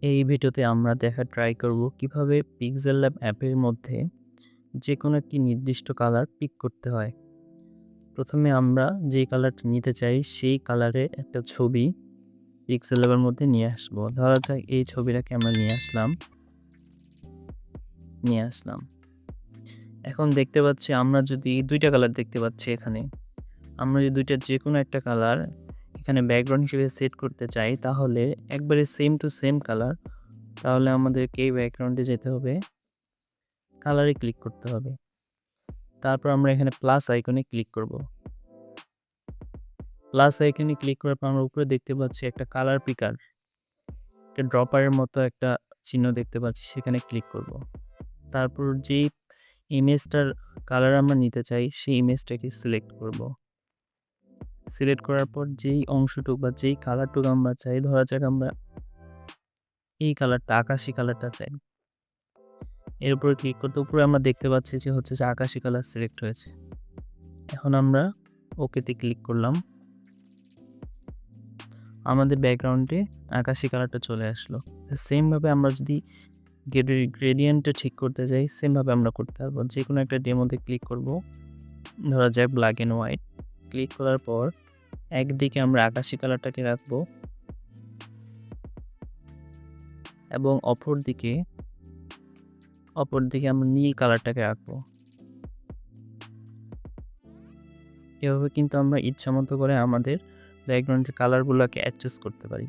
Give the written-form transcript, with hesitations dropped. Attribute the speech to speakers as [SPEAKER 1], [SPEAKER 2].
[SPEAKER 1] এই ভিডিওতে আমরা দেখা ট্রাই করব কিভাবে পিক্সেল ল্যাব অ্যাপের মধ্যে যে কোনো একটি নির্দিষ্ট কালার পিক করতে হয়। প্রথমে আমরা যেই কালারটা নিতে চাই সেই কালারে একটা ছবি পিক্সেল ল্যাবের মধ্যে নিয়ে আসবো। ধরা যাক এই ছবিটাকে আমরা নিয়ে আসলাম। এখন দেখতে পাচ্ছি আমরা যদি ২টা কালার দেখতে পাচ্ছি এখানে। আমরা যদি ২টার যেকোনো একটা কালার এখানে ব্যাকগ্রাউন্ড হিসেবে সেট করতে চাই তাহলে একবারে সেম টু সেম কালার, তাহলে আমাদেরকে এই ব্যাকগ্রাউন্ডে যেতে হবে, কালারে ক্লিক করতে হবে। তারপর আমরা এখানে প্লাস আইকনে ক্লিক করব। প্লাস আইকনে ক্লিক করার পর আমরা উপরে দেখতে পাচ্ছি একটা কালার পিকার, একটা ড্রপারের মতো একটা চিহ্ন দেখতে পাচ্ছি, সেখানে ক্লিক করব। তারপর যেই ইমেজটার কালার আমরা নিতে চাই সেই ইমেজটাকে সিলেক্ট করব। সিলেক্ট করার পর যেই অংশটুক বা যেই কালারটুকু আমরা চাই, ধরা যাক আমরা এই কালারটা আকাশি কালারটা চাই। এর উপরে ক্লিক করতে উপরে আমরা দেখতে পাচ্ছি যে আকাশি কালার সিলেক্ট হয়েছে। এখন আমরা ওকেতে ক্লিক করলাম। আমাদের ব্যাকগ্রাউন্ডে আকাশি কালারটা চলে আসলো। সেমভাবে আমরা যদি গ্রেডিয়েন্টটা ঠিক করতে যাই, সেমভাবে আমরা করতে পারবো। যেকোনো একটা ডেমোতে ক্লিক করব, ধরা যাক ব্ল্যাক অ্যান্ড হোয়াইট। ক্লিক করার পর একদিকে আমরা আকাশি কালারটাকে রাখবো এবং অপরদিকে আমরা নীল কালারটাকে রাখবো। এভাবে কিন্তু আমরা ইচ্ছামতো করে আমাদের ব্যাকগ্রাউন্ডের কালারগুলোকে অ্যাডজাস্ট করতে পারি।